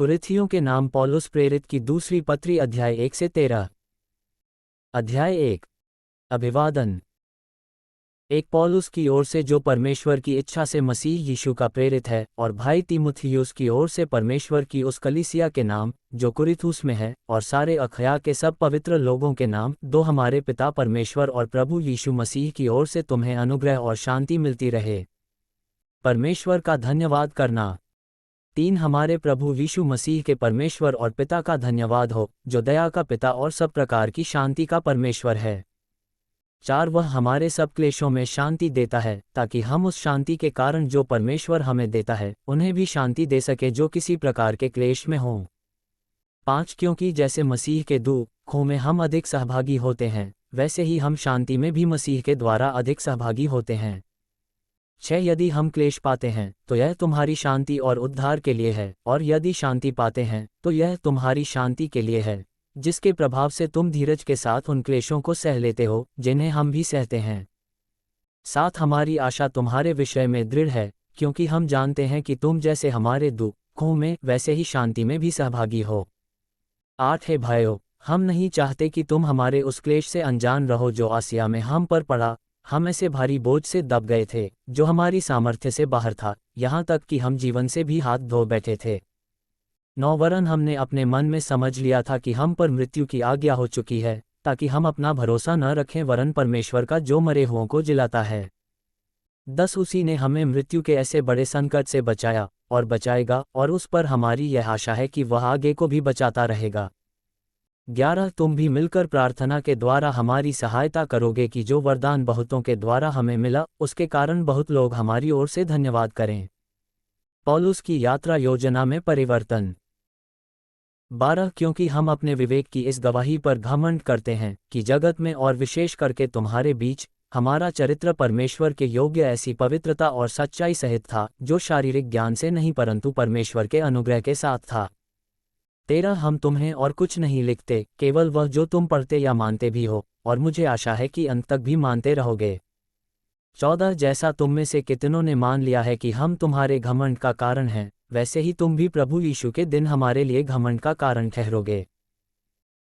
कुरिन्थियों के नाम पौलुस प्रेरित की दूसरी पत्री अध्याय 1 से 13। अध्याय 1। अभिवादन। एक पौलुस की ओर से जो परमेश्वर की इच्छा से मसीह यीशु का प्रेरित है, और भाई तीमुथियुस की ओर से परमेश्वर की उस कलीसिया के नाम जो कुरिन्थुस में है, और सारे अखया के सब पवित्र लोगों के नाम, दो हमारे पिता परमेश्वर और प्रभु यीशु मसीह की ओर से तुम्हें अनुग्रह और शांति मिलती रहे। परमेश्वर का धन्यवाद करना। 3 हमारे प्रभु यीशु मसीह के परमेश्वर और पिता का धन्यवाद हो, जो दया का पिता और सब प्रकार की शांति का परमेश्वर है। 4 वह हमारे सब क्लेशों में शांति देता है, ताकि हम उस शांति के कारण जो परमेश्वर हमें देता है, उन्हें भी शांति दे सके जो किसी प्रकार के क्लेश में हों। 5 क्योंकि जैसे मसीह के दुखों में हम अधिक सहभागी होते हैं, वैसे ही हम शांति में भी मसीह के द्वारा अधिक सहभागी होते हैं। 6 यदि हम क्लेश पाते हैं, तो यह तुम्हारी शांति और उद्धार के लिए है, और यदि शांति पाते हैं, तो यह तुम्हारी शांति के लिए है, जिसके प्रभाव से तुम धीरज के साथ उन क्लेशों को सह लेते हो, जिन्हें हम भी सहते हैं। 7 हमारी आशा तुम्हारे विषय में दृढ़ है, क्योंकि हम जानते हैं कि तुम जैसे हमारे दुखों में, वैसे ही शांति में भी सहभागी हो। 8 हे भाइयों, हम नहीं चाहते कि तुम हमारे उस क्लेश से अनजान रहो जो आसिया में हम पर पड़ा। हम ऐसे भारी बोझ से दब गए थे, जो हमारी सामर्थ्य से बाहर था, यहाँ तक कि हम जीवन से भी हाथ धो बैठे थे। 9 वरन हमने अपने मन में समझ लिया था कि हम पर मृत्यु की आज्ञा हो चुकी है, ताकि हम अपना भरोसा न रखें वरन परमेश्वर का जो मरे हुओं को जिलाता है। 10 उसी ने हमें मृत्यु के ऐसे बड़े संकट से बचाया और बचाएगा, और उस पर हमारी यह आशा है कि वह आगे को भी बचाता रहेगा। 11 तुम भी मिलकर प्रार्थना के द्वारा हमारी सहायता करोगे कि जो वरदान बहुतों के द्वारा हमें मिला, उसके कारण बहुत लोग हमारी ओर से धन्यवाद करें। पौलुस की यात्रा योजना में परिवर्तन। 12 क्योंकि हम अपने विवेक की इस गवाही पर घमंड करते हैं कि जगत में और विशेष करके तुम्हारे बीच हमारा चरित्र परमेश्वर के योग्य ऐसी पवित्रता और सच्चाई सहित था, जो शारीरिक ज्ञान से नहीं परंतु परमेश्वर के अनुग्रह के साथ था। 13 हम तुम्हें और कुछ नहीं लिखते, केवल वह जो तुम पढ़ते या मानते भी हो, और मुझे आशा है कि अंत तक भी मानते रहोगे। 14 जैसा तुम में से कितनों ने मान लिया है कि हम तुम्हारे घमंड का कारण हैं, वैसे ही तुम भी प्रभु यीशु के दिन हमारे लिए घमंड का कारण ठहरोगे।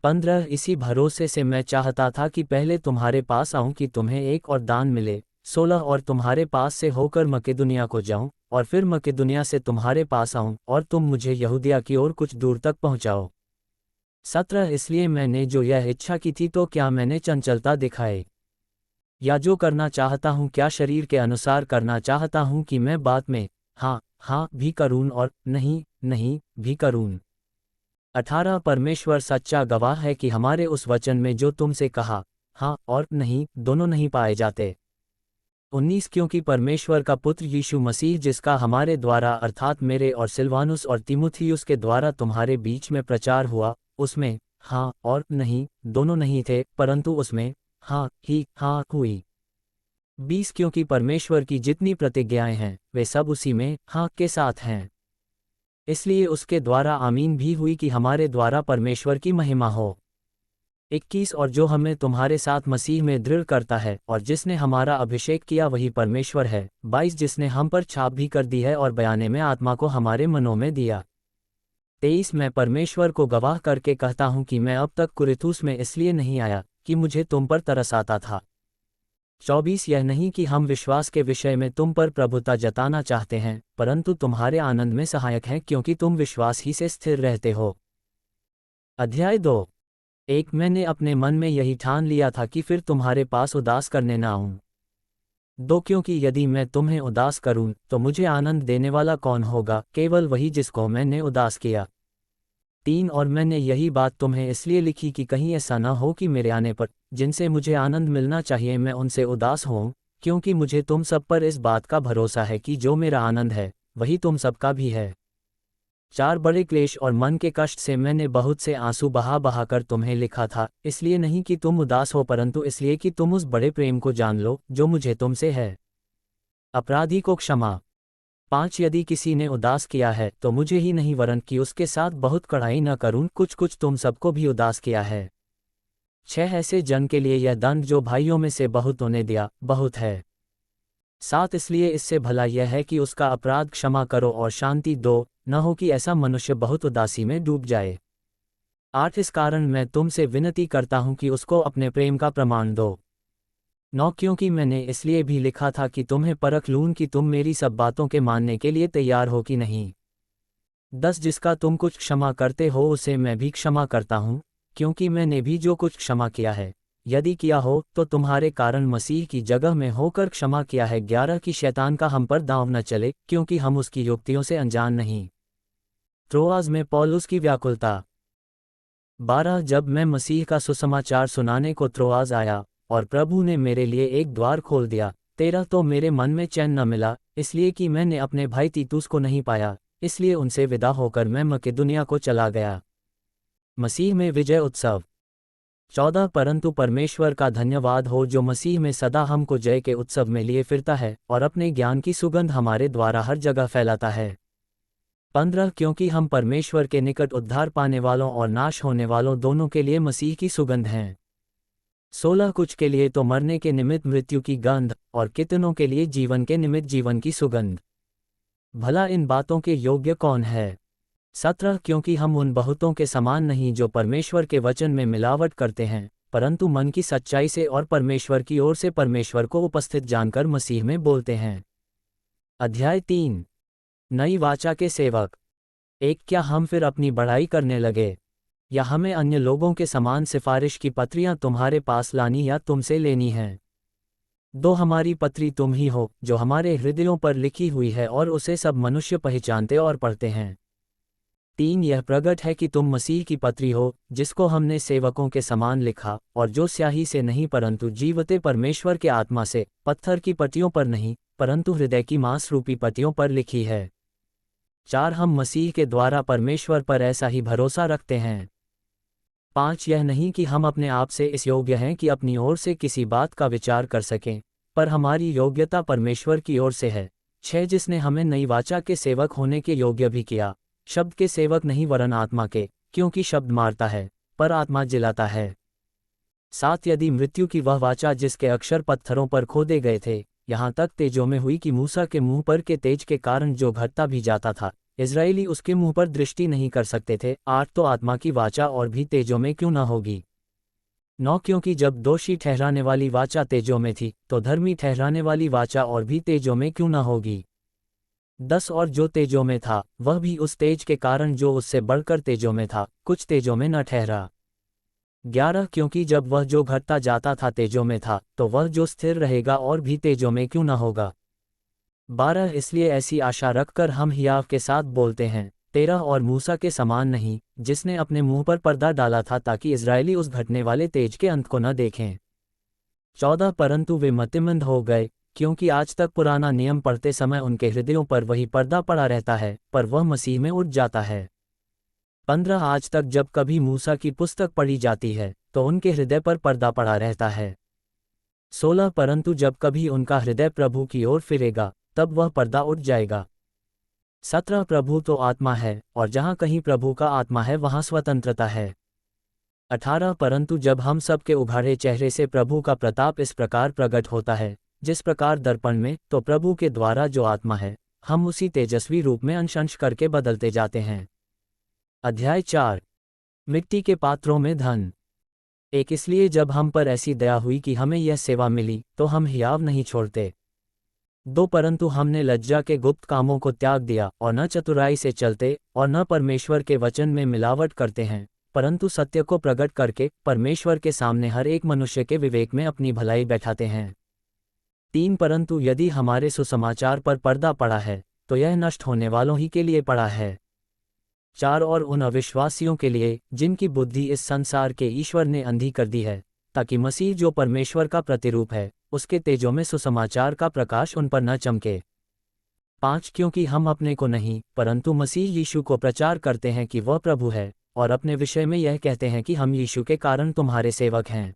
15 इसी भरोसे से मैं चाहता था कि पहले तुम्हारे पास आऊं कि तुम्हें एक और दान मिले। 16 और तुम्हारे पास से होकर मकेदुनिया को जाऊं, और फिर मकेदुनिया से तुम्हारे पास आऊं, और तुम मुझे यहूदिया की ओर कुछ दूर तक पहुंचाओ। 17 इसलिए मैंने जो यह इच्छा की थी, तो क्या मैंने चंचलता दिखाई? या जो करना चाहता हूं, क्या शरीर के अनुसार करना चाहता हूं कि मैं बात में हाँ हाँ भी करूं और नहीं नहीं भी करूं? 18 परमेश्वर सच्चा गवाह है कि हमारे उस वचन में जो तुमसे कहा, हाँ और नहीं दोनों नहीं पाए जाते। 19 क्योंकि परमेश्वर का पुत्र यीशु मसीह, जिसका हमारे द्वारा अर्थात मेरे और सिलवानुस और तीमुथियुस के द्वारा तुम्हारे बीच में प्रचार हुआ, उसमें हाँ और नहीं दोनों नहीं थे, परंतु उसमें हाँ ही हाँ हुई। 20 क्योंकि परमेश्वर की जितनी प्रतिज्ञाएं हैं, वे सब उसी में हाँ के साथ हैं, इसलिए उसके द्वारा आमीन भी हुई कि हमारे द्वारा परमेश्वर की महिमा हो। 21 और जो हमें तुम्हारे साथ मसीह में दृढ़ करता है, और जिसने हमारा अभिषेक किया वही परमेश्वर है। 22 जिसने हम पर छाप भी कर दी है और बयाने में आत्मा को हमारे मनों में दिया। 23 मैं परमेश्वर को गवाह करके कहता हूं कि मैं अब तक कुरिन्थुस में इसलिए नहीं आया कि मुझे तुम पर तरस आता था। 24 यह नहीं कि हम विश्वास के विषय में तुम पर प्रभुता जताना चाहते हैं, परंतु तुम्हारे आनंद में सहायक हैं, क्योंकि तुम विश्वास ही से स्थिर रहते हो। अध्याय 2। 1 मैंने अपने मन में यही ठान लिया था कि फिर तुम्हारे पास उदास करने ना आऊं। 2 क्योंकि यदि मैं तुम्हें उदास करूं, तो मुझे आनंद देने वाला कौन होगा? केवल वही जिसको मैंने उदास किया। 3 और मैंने यही बात तुम्हें इसलिए लिखी कि कहीं ऐसा न हो कि मेरे आने पर जिनसे मुझे आनंद मिलना चाहिए मैं उनसे उदास होऊं, क्योंकि मुझे तुम सब पर इस बात का भरोसा है कि जो मेरा आनंद है, वही तुम सबका भी है। 4 बड़े क्लेश और मन के कष्ट से मैंने बहुत से आंसू बहा बहा कर तुम्हें लिखा था, इसलिए नहीं कि तुम उदास हो, परंतु इसलिए कि तुम उस बड़े प्रेम को जान लो जो मुझे तुमसे है। अपराधी को क्षमा। 5 यदि किसी ने उदास किया है, तो मुझे ही नहीं वरन कि उसके साथ बहुत कड़ाई न करूं, कुछ कुछ तुम सबको भी उदास किया है। 6 ऐसे जन के लिए यह दंड जो भाइयों में से बहुतों ने दिया, बहुत है। 7 इसलिए इससे भला यह है कि उसका अपराध क्षमा करो और शांति दो, न हो कि ऐसा मनुष्य बहुत उदासी में डूब जाए। 8 इस कारण मैं तुमसे विनती करता हूं कि उसको अपने प्रेम का प्रमाण दो। 9 क्योंकि मैंने इसलिए भी लिखा था कि तुम्हें परख लूं कि तुम मेरी सब बातों के मानने के लिए तैयार हो कि नहीं। 10 जिसका तुम कुछ क्षमा करते हो उसे मैं भी क्षमा करता हूं, क्योंकि मैंने भी जो कुछ क्षमा किया है, यदि किया हो तो तुम्हारे कारण मसीह की जगह में होकर क्षमा किया है। 11 कि शैतान का हम पर दांव न चले, क्योंकि हम उसकी युक्तियों से अनजान नहीं। त्रोआज में पौलुस की व्याकुलता। 12 जब मैं मसीह का सुसमाचार सुनाने को त्रोआज आया और प्रभु ने मेरे लिए एक द्वार खोल दिया। 13 तो मेरे मन में चैन न मिला, इसलिए कि मैंने अपने भाई तीतुस को नहीं पाया, इसलिए उनसे विदा होकर मैं मकेदुनिया को चला गया। मसीह में विजय उत्सव। 14 परंतु परमेश्वर का धन्यवाद हो जो मसीह में सदा हमको जय के उत्सव में लिए फिरता है और अपने ज्ञान की सुगंध हमारे द्वारा हर जगह फैलाता है। 15 क्योंकि हम परमेश्वर के निकट उद्धार पाने वालों और नाश होने वालों दोनों के लिए मसीह की सुगंध हैं। 16 कुछ के लिए तो मरने के निमित्त मृत्यु की गंध, और कितनों के लिए जीवन के निमित्त जीवन की सुगंध। भला इन बातों के योग्य कौन है? 17 क्योंकि हम उन बहुतों के समान नहीं जो परमेश्वर के वचन में मिलावट करते हैं, परंतु मन की सच्चाई से और परमेश्वर की ओर से परमेश्वर को उपस्थित जानकर मसीह में बोलते हैं। अध्याय 3 नई वाचा के सेवक। 1 क्या हम फिर अपनी बढ़ाई करने लगे, या हमें अन्य लोगों के समान सिफारिश की पत्रियां तुम्हारे पास लानी या तुमसे लेनी हैं? 2 हमारी पत्री तुम ही हो जो हमारे हृदयों पर लिखी हुई है और उसे सब मनुष्य पहचानते और पढ़ते हैं। 3 यह प्रगट है कि तुम मसीह की पत्री हो, जिसको हमने सेवकों के समान लिखा, और जो स्याही से नहीं परंतु जीवते परमेश्वर के आत्मा से, पत्थर की पट्टियों पर नहीं परंतु हृदय की मांस रूपी पट्टियों पर लिखी है। 4 हम मसीह के द्वारा परमेश्वर पर ऐसा ही भरोसा रखते हैं। 5 यह नहीं कि हम अपने आप से इस योग्य हैं कि अपनी ओर से किसी बात का विचार कर सकें, पर हमारी योग्यता परमेश्वर की ओर से है। 6 जिसने हमें नई वाचा के सेवक होने के योग्य भी किया, शब्द के सेवक नहीं वरन आत्मा के, क्योंकि शब्द मारता है पर आत्मा जिलाता है। 7 यदि मृत्यु की वह वाचा जिसके अक्षर पत्थरों पर खोदे गए थे, यहाँ तक तेजों में हुई कि मूसा के मुंह पर के तेज के कारण जो घटता भी जाता था, इज़राइली उसके मुंह पर दृष्टि नहीं कर सकते थे। 8 तो आत्मा की वाचा और भी तेजों में क्यों न होगी। 9 क्योंकि जब दोषी ठहराने वाली वाचा तेजों में थी, तो धर्मी ठहराने वाली वाचा और भी तेजों में क्यों न होगी। 10 और जो तेजों में था, वह भी उस तेज के कारण जो उससे बढ़कर तेजों में था, कुछ तेजों में न ठहरा। 11 क्योंकि जब वह जो घटता जाता था तेजों में था, तो वह जो स्थिर रहेगा और भी तेजों में क्यों न होगा। 12 इसलिए ऐसी आशा रखकर हम हियाव के साथ बोलते हैं, 13 और मूसा के समान नहीं, जिसने अपने मुंह पर पर्दा डाला था ताकि इज़राइली उस घटने वाले तेज के अंत को न देखें। 14 परंतु वे मतिमंद हो गए, क्योंकि आज तक पुराना नियम पढ़ते समय उनके हृदयों पर वही पर्दा पड़ा रहता है, पर वह मसीह में उठ जाता है। 15 आज तक जब कभी मूसा की पुस्तक पढ़ी जाती है, तो उनके हृदय पर पर्दा पड़ा रहता है। 16 परंतु जब कभी उनका हृदय प्रभु की ओर फिरेगा, तब वह पर्दा उठ जाएगा। 17 प्रभु तो आत्मा है, और जहाँ कहीं प्रभु का आत्मा है वहाँ स्वतंत्रता है। 18 परंतु जब हम सब के उघाड़े चेहरे से प्रभु का प्रताप इस प्रकार प्रकट होता है, जिस प्रकार दर्पण में, तो प्रभु के द्वारा जो आत्मा है, हम उसी तेजस्वी रूप में अंश अंश करके बदलते जाते हैं। अध्याय 4 मिट्टी के पात्रों में धन। 1 इसलिए जब हम पर ऐसी दया हुई कि हमें यह सेवा मिली, तो हम हियाव नहीं छोड़ते। 2 परंतु हमने लज्जा के गुप्त कामों को त्याग दिया, और न चतुराई से चलते और न परमेश्वर के वचन में मिलावट करते हैं, परंतु सत्य को प्रकट करके परमेश्वर के सामने हर एक मनुष्य के विवेक में अपनी भलाई बैठाते हैं। 3 परंतु यदि हमारे सुसमाचार पर पर्दा पड़ा है, तो यह नष्ट होने वालों ही के लिए पड़ा है। 4 और उन अविश्वासियों के लिए, जिनकी बुद्धि इस संसार के ईश्वर ने अंधी कर दी है, ताकि मसीह जो परमेश्वर का प्रतिरूप है, उसके तेजों में सुसमाचार का प्रकाश उन पर न चमके। 5 क्योंकि हम अपने को नहीं, परंतु मसीह यीशु को प्रचार करते हैं कि वह प्रभु है, और अपने विषय में यह कहते हैं कि हम यीशु के कारण तुम्हारे सेवक हैं।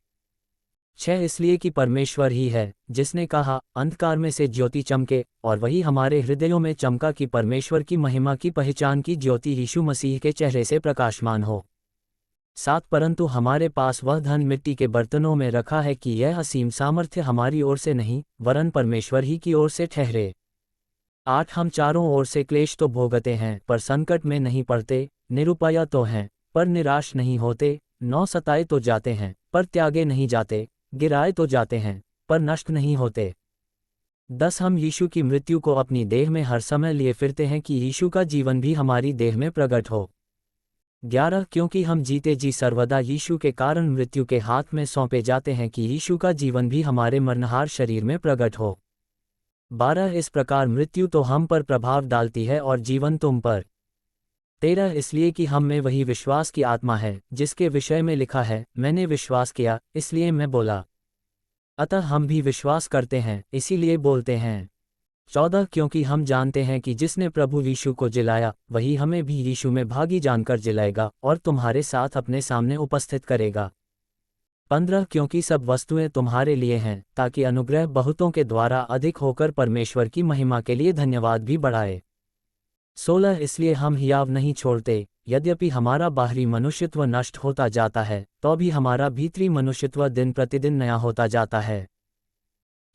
6 इसलिए कि परमेश्वर ही है, जिसने कहा, अंधकार में से ज्योति चमके, और वही हमारे हृदयों में चमका कि परमेश्वर की महिमा की पहचान की ज्योति यीशु मसीह के चेहरे से प्रकाशमान हो। 7 परंतु हमारे पास वह धन मिट्टी के बर्तनों में रखा है कि यह असीम सामर्थ्य हमारी ओर से नहीं वरन परमेश्वर ही की ओर से ठहरे। 8 हम चारों ओर से क्लेश तो भोगते हैं पर संकट में नहीं पड़ते, निरुपाय तो हैं पर निराश नहीं होते, 9 सताए तो जाते हैं पर त्यागे नहीं जाते, गिराए तो जाते हैं पर नष्ट नहीं होते। 10 हम यीशु की मृत्यु को अपनी देह में हर समय लिए फिरते हैं कि यीशु का जीवन भी हमारी देह में प्रकट हो। 11 क्योंकि हम जीते जी सर्वदा यीशु के कारण मृत्यु के हाथ में सौंपे जाते हैं कि यीशु का जीवन भी हमारे मरनहार शरीर में प्रकट हो। 12 इस प्रकार मृत्यु तो हम पर प्रभाव डालती है और जीवन तुम पर। 13 इसलिए कि हम में वही विश्वास की आत्मा है जिसके विषय में लिखा है, मैंने विश्वास किया इसलिए मैं बोला। अतः हम भी विश्वास करते हैं इसीलिए बोलते हैं। 14 क्योंकि हम जानते हैं कि जिसने प्रभु यीशु को जिलाया वही हमें भी यीशु में भागी जानकर जिलाएगा और तुम्हारे साथ अपने सामने उपस्थित करेगा। 15 क्योंकि सब वस्तुएं तुम्हारे लिए हैं ताकि अनुग्रह बहुतों के द्वारा अधिक होकर परमेश्वर की महिमा के लिए धन्यवाद भी बढ़ाए। 16 इसलिए हम हियाव नहीं छोड़ते, यद्यपि हमारा बाहरी मनुष्यत्व नष्ट होता जाता है तो भी हमारा भीतरी मनुष्यत्व दिन प्रतिदिन नया होता जाता है।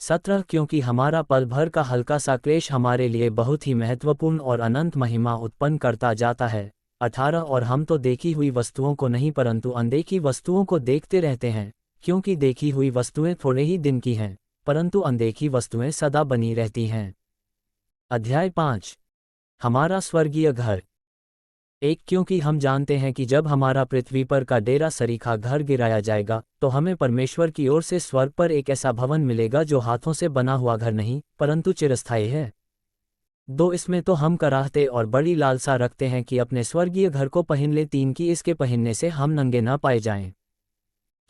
17 क्योंकि हमारा पल भर का हल्का सा क्लेश हमारे लिए बहुत ही महत्वपूर्ण और अनंत महिमा उत्पन्न करता जाता है। 18 और हम तो देखी हुई वस्तुओं को नहीं परंतु अनदेखी वस्तुओं को देखते रहते हैं, क्योंकि देखी हुई वस्तुएं थोड़े ही दिन की हैं परंतु अनदेखी वस्तुएं सदा बनी रहती हैं। अध्याय 5 हमारा स्वर्गीय घर। 1 क्योंकि हम जानते हैं कि जब हमारा पृथ्वी पर का डेरा सरीखा घर गिराया जाएगा तो हमें परमेश्वर की ओर से स्वर्ग पर एक ऐसा भवन मिलेगा जो हाथों से बना हुआ घर नहीं परंतु चिरस्थायी है। 2 इसमें तो हम कराहते और बड़ी लालसा रखते हैं कि अपने स्वर्गीय घर को पहन ले। 3 की इसके पहनने से हम नंगे न पाए जाएं।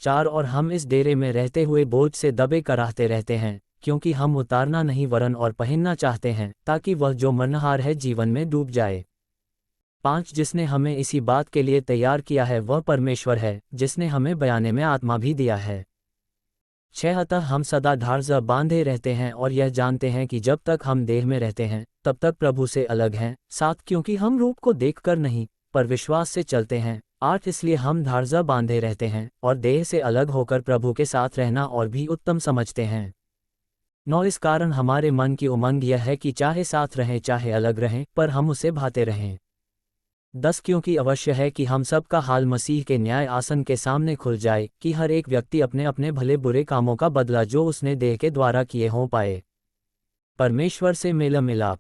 4 और हम इस डेरे में रहते हुए बोझ से दबे कराहते रहते हैं क्योंकि हम उतारना नहीं वरन और पहनना चाहते हैं ताकि वह जो मरनहार है जीवन में डूब जाए। 5 जिसने हमें इसी बात के लिए तैयार किया है वह परमेश्वर है जिसने हमें बयाने में आत्मा भी दिया है। 6 अतः हम सदा ढाढ़ बांधे रहते हैं और यह जानते हैं कि जब तक हम देह में रहते हैं तब तक प्रभु से अलग हैं। 7 क्योंकि हम रूप को देखकर नहीं पर विश्वास से चलते हैं। 8 इसलिए हम ढाढ़ बांधे रहते हैं और देह से अलग होकर प्रभु के साथ रहना और भी उत्तम समझते हैं। 9 इस कारण हमारे मन की उमंग यह है कि चाहे साथ रहें चाहे अलग रहें पर हम उसे भाते रहें। 10 क्योंकि अवश्य है कि हम सब का हाल मसीह के न्याय आसन के सामने खुल जाए कि हर एक व्यक्ति अपने अपने भले बुरे कामों का बदला जो उसने देह के द्वारा किए हों पाए। परमेश्वर से मेल मिलाप।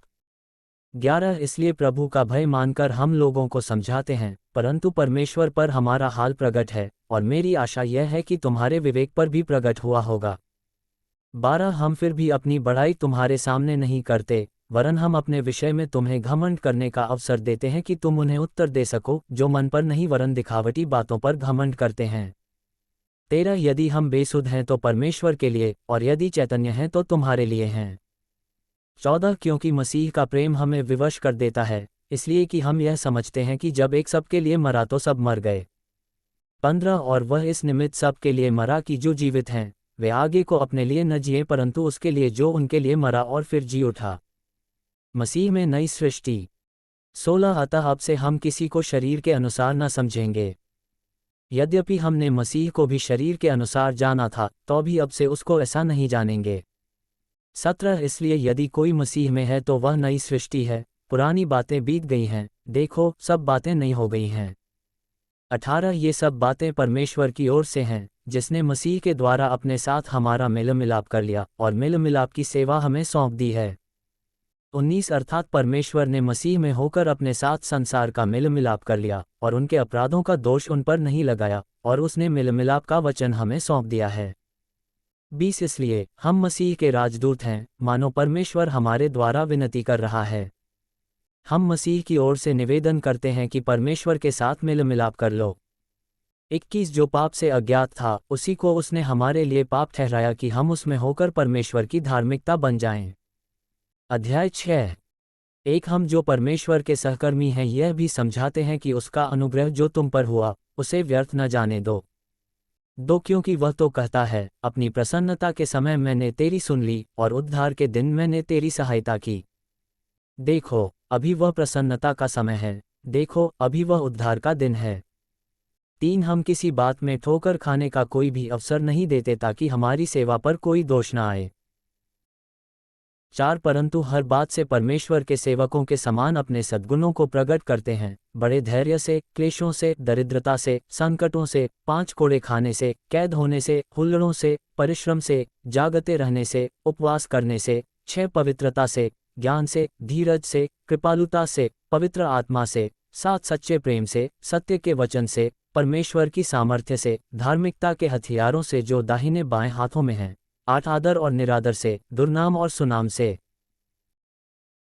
11 इसलिए प्रभु का भय मानकर हम लोगों को समझाते हैं परंतु परमेश्वर पर हमारा हाल प्रकट है और मेरी आशा यह है कि तुम्हारे विवेक पर भी प्रकट हुआ होगा। 12 हम फिर भी अपनी बड़ाई तुम्हारे सामने नहीं करते वरन हम अपने विषय में तुम्हें घमंड करने का अवसर देते हैं कि तुम उन्हें उत्तर दे सको जो मन पर नहीं वरन दिखावटी बातों पर घमंड करते हैं। 13 यदि हम बेसुध हैं तो परमेश्वर के लिए और यदि चैतन्य हैं तो तुम्हारे लिए हैं। 14 क्योंकि मसीह का प्रेम हमें विवश कर देता है इसलिए कि हम यह समझते हैं कि जब एक सबके लिए मरा तो सब मर गए। 15 और वह इस निमित्त सब के लिए मरा कि जो जीवित हैं वे आगे को अपने लिए न जिए परंतु उसके लिए जो उनके लिए मरा और फिर जी उठा। मसीह में नई सृष्टि। 16 अतः अब से हम किसी को शरीर के अनुसार न समझेंगे। यद्यपि हमने मसीह को भी शरीर के अनुसार जाना था तो भी अब से उसको ऐसा नहीं जानेंगे। 17 इसलिए यदि कोई मसीह में है तो वह नई सृष्टि है, पुरानी बातें बीत गई हैं, देखो सब बातें नई हो गई हैं। 18 ये सब बातें परमेश्वर की ओर से हैं जिसने मसीह के द्वारा अपने साथ हमारा मेल मिलाप कर लिया और मेल मिलाप की सेवा हमें सौंप दी है। 19 अर्थात परमेश्वर ने मसीह में होकर अपने साथ संसार का मेल मिलाप कर लिया और उनके अपराधों का दोष उन पर नहीं लगाया और उसने मेल मिलाप का वचन हमें सौंप दिया है। 20 इसलिए हम मसीह के राजदूत हैं मानो परमेश्वर हमारे द्वारा विनती कर रहा है। हम मसीह की ओर से निवेदन करते हैं कि परमेश्वर के साथ मेल मिलाप कर लो। 21 जो पाप से अज्ञात था उसी को उसने हमारे लिए पाप ठहराया कि हम उसमें होकर परमेश्वर की धार्मिकता बन जाएं। अध्याय 6 1 हम जो परमेश्वर के सहकर्मी हैं यह भी समझाते हैं कि उसका अनुग्रह जो तुम पर हुआ उसे व्यर्थ न जाने दो। 2 क्योंकि वह तो कहता है, अपनी प्रसन्नता के समय मैंने तेरी सुन ली और उद्धार के दिन मैंने तेरी सहायता की। देखो अभी वह प्रसन्नता का समय है, देखो अभी वह उद्धार का दिन है। 3 हम किसी बात में ठोकर खाने का कोई भी अवसर नहीं देते ताकि हमारी सेवा पर कोई दोष न आए। 4 परंतु हर बात से परमेश्वर के सेवकों के समान अपने सद्गुणों को प्रकट करते हैं, बड़े धैर्य से, क्लेशों से, दरिद्रता से, संकटों से, 5 कोड़े खाने से, कैद होने से, हुल्लड़ों से, परिश्रम से, जागते रहने से, उपवास करने से, 6 पवित्रता से, ज्ञान से, धीरज से, कृपालुता से, पवित्र आत्मा से, 7 सच्चे प्रेम से, सत्य के वचन से, परमेश्वर की सामर्थ्य से, धार्मिकता के हथियारों से जो दाहिने बाएं हाथों में हैं, 8 आदर और निरादर से, दुर्नाम और सुनाम से।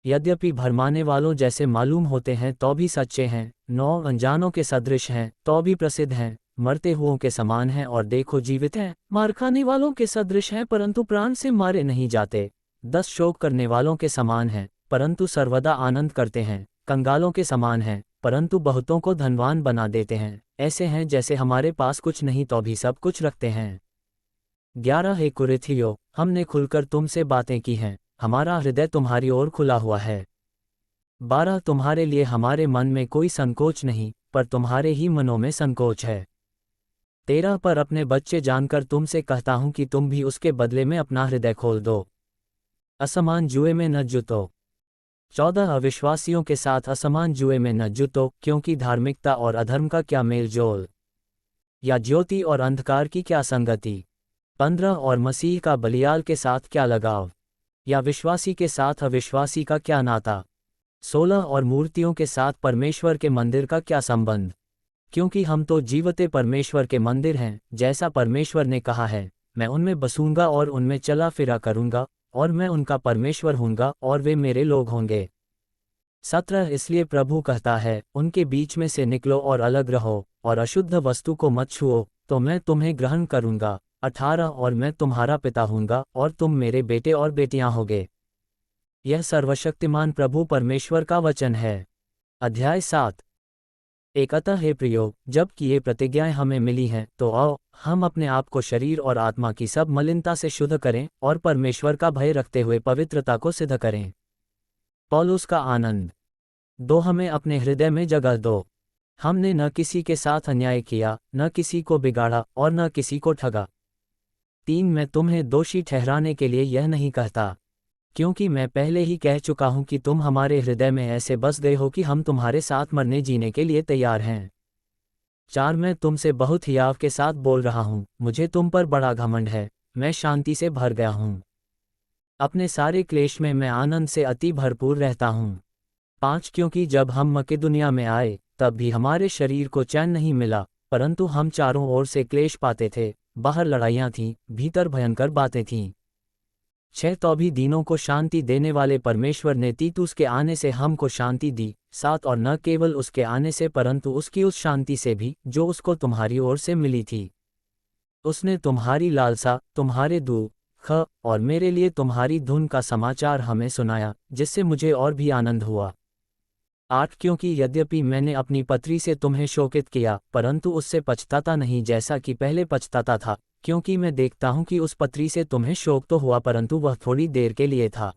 यद्यपि भरमाने वालों जैसे मालूम होते हैं तो भी सच्चे हैं, 9 अनजानों के सदृश हैं तो भी प्रसिद्ध हैं, मरते हुओं के समान हैं और देखो जीवित हैं, मार खाने वालों के सदृश हैं परंतु प्राण से मारे नहीं जाते, 10 शोक करने वालों के समान हैं परंतु सर्वदा आनंद करते हैं, कंगालों के समान हैं परंतु बहुतों को धनवान बना देते हैं, ऐसे हैं जैसे हमारे पास कुछ नहीं तो भी सब कुछ रखते हैं। 11 हे कुरिन्थियों, हमने खुलकर तुमसे बातें की हैं, हमारा हृदय तुम्हारी ओर खुला हुआ है। 12 तुम्हारे लिए हमारे मन में कोई संकोच नहीं, पर तुम्हारे ही मनों में संकोच है। 13 पर अपने बच्चे जानकर तुमसे कहता हूं कि तुम भी उसके बदले में अपना हृदय खोल दो। असमान जुए में न जुतो। 14 अविश्वासियों के साथ असमान जुए में न जुतो, क्योंकि धार्मिकता और अधर्म का क्या मेल जोल, या ज्योति और अंधकार की क्या संगति। 15 और मसीह का बलियाल के साथ क्या लगाव, या विश्वासी के साथ अविश्वासी का क्या नाता। 16 और मूर्तियों के साथ परमेश्वर के मंदिर का क्या संबंध, क्योंकि हम तो जीवते परमेश्वर के मंदिर हैं, जैसा परमेश्वर ने कहा है, मैं उनमें बसूंगा और उनमें चला फिरा करूंगा, और मैं उनका परमेश्वर हूँगा और वे मेरे लोग होंगे। 17 इसलिए प्रभु कहता है, उनके बीच में से निकलो और अलग रहो, और अशुद्ध वस्तु को मत छुओ, तो मैं तुम्हें ग्रहण करूंगा। 18 और मैं तुम्हारा पिता हूँगा और तुम मेरे बेटे और बेटियां होगे। यह सर्वशक्तिमान प्रभु परमेश्वर का वचन है। अध्याय 7। अतः हे प्रियो, जब कि ये प्रतिज्ञाएं हमें मिली हैं, तो आओ हम अपने आप को शरीर और आत्मा की सब मलिनता से शुद्ध करें और परमेश्वर का भय रखते हुए पवित्रता को सिद्ध करें। पौलुस का आनंद। 2 हमें अपने हृदय में जगह दो। हमने न किसी के साथ अन्याय किया, न किसी को बिगाड़ा और न किसी को ठगा। 3 मैं तुम्हें दोषी ठहराने के लिए यह नहीं कहता, क्योंकि मैं पहले ही कह चुका हूं कि तुम हमारे हृदय में ऐसे बस गए हो कि हम तुम्हारे साथ मरने जीने के लिए तैयार हैं। 4 मैं तुमसे बहुत हियाव के साथ बोल रहा हूं, मुझे तुम पर बड़ा घमंड है, मैं शांति से भर गया हूं। अपने सारे क्लेश में मैं आनंद से अति भरपूर रहता हूं। 5 क्योंकि जब हम मकेदुनिया में आए, तब भी हमारे शरीर को चैन नहीं मिला, परंतु हम चारों ओर से क्लेश पाते थे, बाहर लड़ाइयाँ थीं, भीतर भयंकर बातें थीं। 6 तो भी दीनों को शांति देने वाले परमेश्वर ने तीतुस के आने से हमको शांति दी। 7 और न केवल उसके आने से परंतु उसकी उस शांति से भी जो उसको तुम्हारी ओर से मिली थी। उसने तुम्हारी लालसा, तुम्हारे दुख और मेरे लिए तुम्हारी धुन का समाचार हमें सुनाया, जिससे मुझे और भी आनंद हुआ। 8 क्योंकि यद्यपि मैंने अपनी पत्री से तुम्हें शोकित किया, परंतु उससे पछताता नहीं जैसा कि पहले पछताता था, क्योंकि मैं देखता हूं कि उस पत्री से तुम्हें शोक तो हुआ परंतु वह थोड़ी देर के लिए था।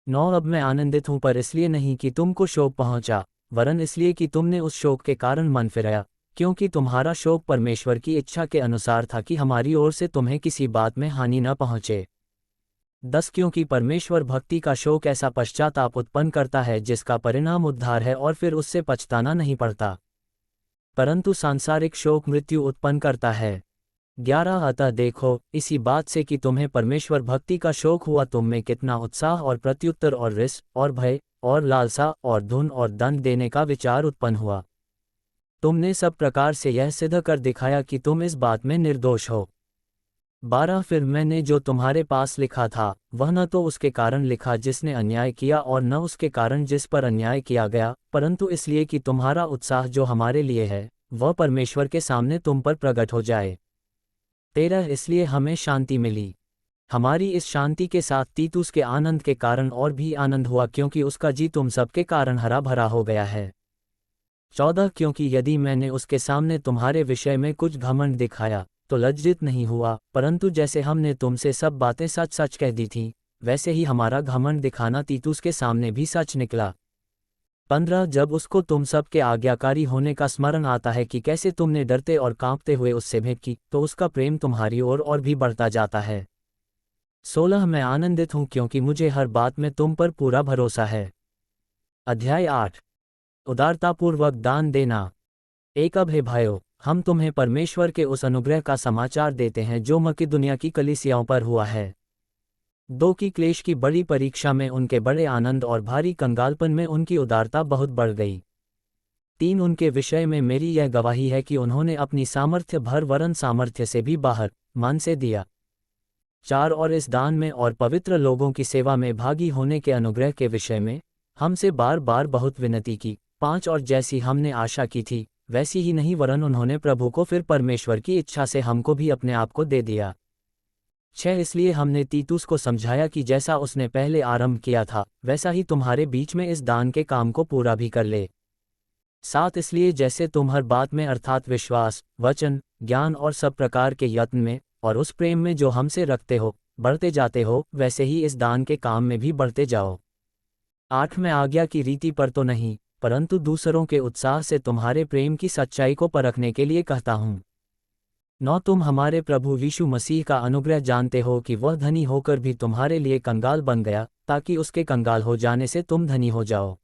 9 अब मैं आनंदित हूं, पर इसलिए नहीं कि तुमको शोक पहुंचा, वरन इसलिए कि तुमने उस शोक के कारण मन फिराया, क्योंकि तुम्हारा शोक परमेश्वर की इच्छा के अनुसार था कि हमारी ओर से तुम्हें किसी बात में हानि न पहुंचे। 10 क्योंकि परमेश्वर भक्ति का शोक ऐसा पश्चाताप उत्पन्न करता है जिसका परिणाम उद्धार है और फिर उससे पछताना नहीं पड़ता, परंतु सांसारिक शोक मृत्यु उत्पन्न करता है। 11 अतः देखो इसी बात से कि तुम्हें परमेश्वर भक्ति का शोक हुआ, तुम में कितना उत्साह और प्रत्युत्तर और रिस और भय और लालसा और धुन और दंड देने का विचार उत्पन्न हुआ। तुमने सब प्रकार से यह सिद्ध कर दिखाया कि तुम इस बात में निर्दोष हो। 12 फिर मैंने जो तुम्हारे पास लिखा था, वह न तो उसके कारण लिखा जिसने अन्याय किया और न उसके कारण जिस पर अन्याय किया गया, परंतु इसलिए कि तुम्हारा उत्साह जो हमारे लिए है, वह परमेश्वर के सामने तुम पर प्रकट हो जाए। 13 इसलिए हमें शांति मिली। हमारी इस शांति के साथ तीतुस के आनंद के कारण और भी आनंद हुआ, क्योंकि उसका जी तुम सबके कारण हरा भरा हो गया है। 14 क्योंकि यदि मैंने उसके सामने तुम्हारे विषय में कुछ घमंड दिखाया, तो लज्जित नहीं हुआ, परंतु जैसे हमने तुमसे सब बातें सच सच कह दी थीं, वैसे ही हमारा घमंड दिखाना तीतुस के सामने भी सच निकला। 15 जब उसको तुम सब के आज्ञाकारी होने का स्मरण आता है कि कैसे तुमने डरते और कांपते हुए उससे भेंट की, तो उसका प्रेम तुम्हारी ओर और भी बढ़ता जाता है। 16 मैं आनंदित हूँ क्योंकि मुझे हर बात में तुम पर पूरा भरोसा है। अध्याय 8 उदारतापूर्वक दान देना। एक अब हे भाइयों, हम तुम्हें परमेश्वर के उस अनुग्रह का समाचार देते हैं जो मकिदुनिया की कलीसियाओं पर हुआ है। 2 की क्लेश की बड़ी परीक्षा में उनके बड़े आनंद और भारी कंगालपन में उनकी उदारता बहुत बढ़ गई। 3 उनके विषय में मेरी यह गवाही है कि उन्होंने अपनी सामर्थ्य भर वरन सामर्थ्य से भी बाहर मन से दिया। 4 और इस दान में और पवित्र लोगों की सेवा में भागी होने के अनुग्रह के विषय में हमसे बार बार बहुत विनती की। 5 और जैसी हमने आशा की थी वैसी ही नहीं वरन उन्होंने प्रभु को फिर परमेश्वर की इच्छा से हमको भी अपने आप को दे दिया। 6 इसलिए हमने तीतुस को समझाया कि जैसा उसने पहले आरंभ किया था वैसा ही तुम्हारे बीच में इस दान के काम को पूरा भी कर ले। 7 इसलिए जैसे तुम हर बात में अर्थात विश्वास, वचन, ज्ञान और सब प्रकार के यत्न में और उस प्रेम में जो हमसे रखते हो बढ़ते जाते हो, वैसे ही इस दान के काम में भी बढ़ते जाओ। 8 मैं आज्ञा की रीति पर तो नहीं परंतु दूसरों के उत्साह से तुम्हारे प्रेम की सच्चाई को परखने के लिए कहता हूँ। 9 तुम हमारे प्रभु यीशु मसीह का अनुग्रह जानते हो कि वह धनी होकर भी तुम्हारे लिए कंगाल बन गया ताकि उसके कंगाल हो जाने से तुम धनी हो जाओ।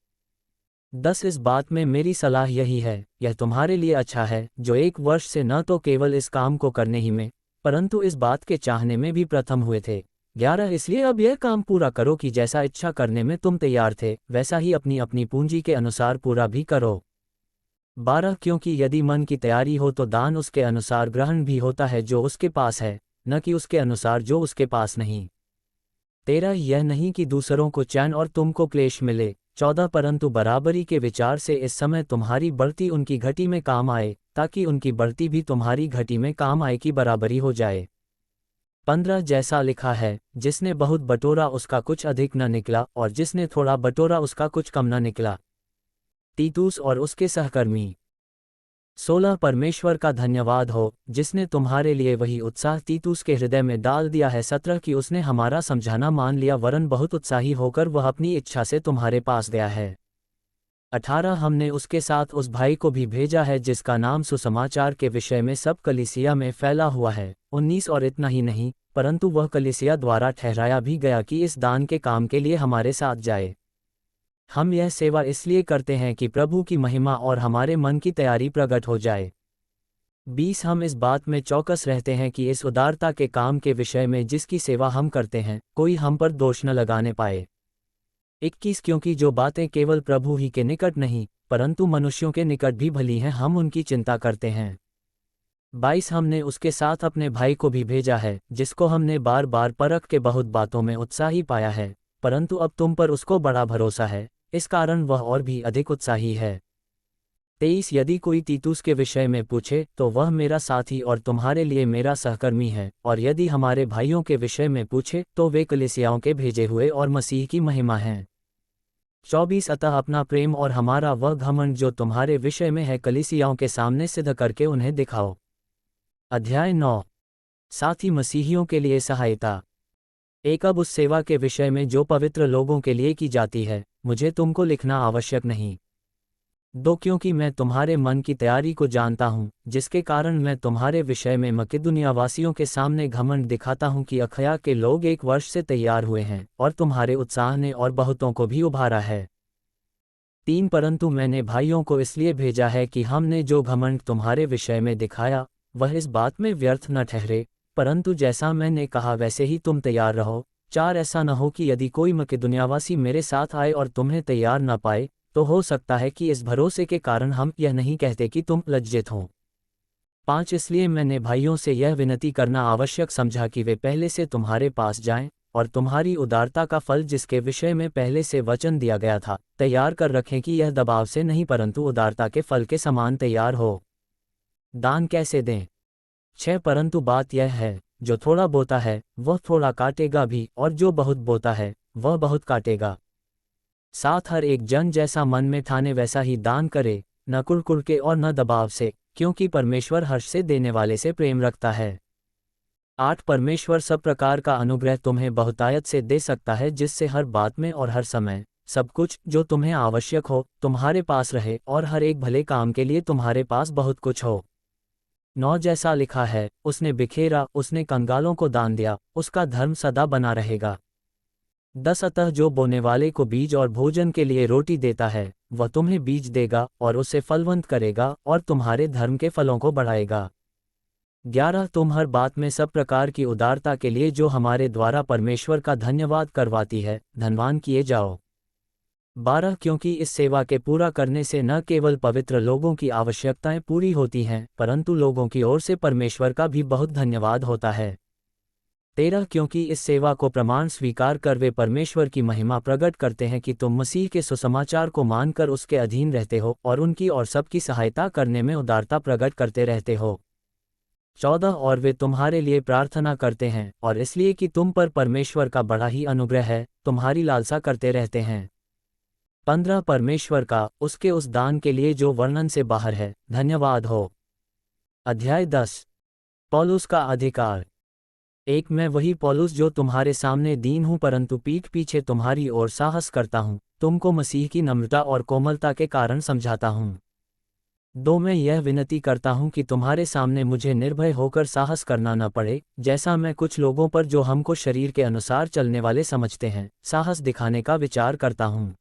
10 इस बात में मेरी सलाह यही है, यह तुम्हारे लिए अच्छा है जो 1 वर्ष से न तो केवल इस काम को करने ही में परंतु इस बात के चाहने में भी प्रथम हुए थे। 11 इसलिए अब यह काम पूरा करो कि जैसा इच्छा करने में तुम तैयार थे वैसा ही अपनी अपनी पूंजी के अनुसार पूरा भी करो। 12 क्योंकि यदि मन की तैयारी हो तो दान उसके अनुसार ग्रहण भी होता है जो उसके पास है, न कि उसके अनुसार जो उसके पास नहीं। 13 यह नहीं कि दूसरों को चैन और तुमको क्लेश मिले। 14 परंतु बराबरी के विचार से इस समय तुम्हारी बढ़ती उनकी घटी में काम आए ताकि उनकी बढ़ती भी तुम्हारी घटी में काम आए की बराबरी हो जाए। 15 जैसा लिखा है, जिसने बहुत बटोरा उसका कुछ अधिक न निकला और जिसने थोड़ा बटोरा उसका कुछ कम न निकला। तीतुस और उसके सहकर्मी। 16 परमेश्वर का धन्यवाद हो जिसने तुम्हारे लिए वही उत्साह तीतुस के हृदय में डाल दिया है। 17 कि उसने हमारा समझाना मान लिया वरन बहुत उत्साही होकर वह अपनी इच्छा से तुम्हारे पास गया है। 18 हमने उसके साथ उस भाई को भी भेजा है जिसका नाम सुसमाचार के विषय में सब कलीसिया में फैला हुआ है। 19 और इतना ही नहीं परंतु वह कलीसिया द्वारा ठहराया भी गया कि इस दान के काम के लिए हमारे साथ जाए। हम यह सेवा इसलिए करते हैं कि प्रभु की महिमा और हमारे मन की तैयारी प्रकट हो जाए। 20 हम इस बात में चौकस रहते हैं कि इस उदारता के काम के विषय में जिसकी सेवा हम करते हैं कोई हम पर दोष न लगाने पाए। 21 क्योंकि जो बातें केवल प्रभु ही के निकट नहीं परंतु मनुष्यों के निकट भी भली हैं हम उनकी चिंता करते हैं। 22 हमने उसके साथ अपने भाई को भी भेजा है जिसको हमने बार बार परख के बहुत बातों में उत्साही पाया है, परंतु अब तुम पर उसको बड़ा भरोसा है, इस कारण वह और भी अधिक उत्साही है। 23 यदि कोई तीतुस के विषय में पूछे तो वह मेरा साथी और तुम्हारे लिए मेरा सहकर्मी है, और यदि हमारे भाइयों के विषय में पूछे तो वे कलीसियाओं के भेजे हुए और मसीह की महिमा हैं। 24 अतः अपना प्रेम और हमारा वह घमंड जो तुम्हारे विषय में है कलीसियाओं के सामने सिद्ध करके उन्हें दिखाओ। अध्याय 9 साथी मसीहियों के लिए सहायता। एक अब उस सेवा के विषय में जो पवित्र लोगों के लिए की जाती है मुझे तुमको लिखना आवश्यक नहीं। 2 क्योंकि मैं तुम्हारे मन की तैयारी को जानता हूँ जिसके कारण मैं तुम्हारे विषय में मकिदुनिया वासियों के सामने घमंड दिखाता हूँ कि अखया के लोग 1 वर्ष से तैयार हुए हैं और तुम्हारे उत्साह ने और बहुतों को भी उभारा है। 3 परंतु मैंने भाइयों को इसलिए भेजा है कि हमने जो घमंड तुम्हारे विषय में दिखाया वह इस बात में व्यर्थ न ठहरे, परंतु जैसा मैंने कहा वैसे ही तुम तैयार रहो। 4 ऐसा न हो कि यदि कोई मकिदुनियावासी मेरे साथ आए और तुम्हें तैयार न पाए तो हो सकता है कि इस भरोसे के कारण हम यह नहीं कहते कि तुम लज्जित हो। 5 इसलिए मैंने भाइयों से यह विनती करना आवश्यक समझा कि वे पहले से तुम्हारे पास जाएं और तुम्हारी उदारता का फल जिसके विषय में पहले से वचन दिया गया था तैयार कर रखें कि यह दबाव से नहीं परंतु उदारता के फल के समान तैयार हो। दान कैसे दें? 6 परंतु बात यह है, जो थोड़ा बोता है वह थोड़ा काटेगा भी और जो बहुत बोता है वह बहुत काटेगा। 7 हर एक जन जैसा मन में ठाने वैसा ही दान करे, न कुड़कुड़ के और न दबाव से, क्योंकि परमेश्वर हर्ष से देने वाले से प्रेम रखता है। 8 परमेश्वर सब प्रकार का अनुग्रह तुम्हें बहुतायत से दे सकता है जिससे हर बात में और हर समय सब कुछ जो तुम्हें आवश्यक हो तुम्हारे पास रहे और हर एक भले काम के लिए तुम्हारे पास बहुत कुछ हो। 9 जैसा लिखा है, उसने बिखेरा, उसने कंगालों को दान दिया, उसका धर्म सदा बना रहेगा। 10 अतः जो बोने वाले को बीज और भोजन के लिए रोटी देता है, वह तुम्हें बीज देगा और उसे फलवंत करेगा और तुम्हारे धर्म के फलों को बढ़ाएगा। 11 तुम हर बात में सब प्रकार की उदारता के लिए जो हमारे द्वारा परमेश्वर का धन्यवाद करवाती है, धनवान किए जाओ। 12 क्योंकि इस सेवा के पूरा करने से न केवल पवित्र लोगों की आवश्यकताएं पूरी होती हैं, परंतु लोगों की ओर से परमेश्वर का भी बहुत धन्यवाद होता है। 13 क्योंकि इस सेवा को प्रमाण स्वीकार कर वे परमेश्वर की महिमा प्रकट करते हैं कि तुम मसीह के सुसमाचार को मानकर उसके अधीन रहते हो और उनकी और सबकी सहायता करने में उदारता प्रकट करते रहते हो। 14 और वे तुम्हारे लिए प्रार्थना करते हैं और इसलिए कि तुम पर परमेश्वर का बड़ा ही अनुग्रह है, तुम्हारी लालसा करते रहते हैं। 15 परमेश्वर का उसके उस दान के लिए जो वर्णन से बाहर है, धन्यवाद हो। अध्याय 10 पौलुस का अधिकार। एक मैं वही पौलुस जो तुम्हारे सामने दीन हूँ परंतु पीठ पीछे तुम्हारी ओर साहस करता हूँ, तुमको मसीह की नम्रता और कोमलता के कारण समझाता हूँ। 2 मैं यह विनती करता हूँ कि तुम्हारे सामने मुझे निर्भय होकर साहस करना न पड़े, जैसा मैं कुछ लोगों पर जो हमको शरीर के अनुसार चलने वाले समझते हैं, साहस दिखाने का विचार करता हूँ।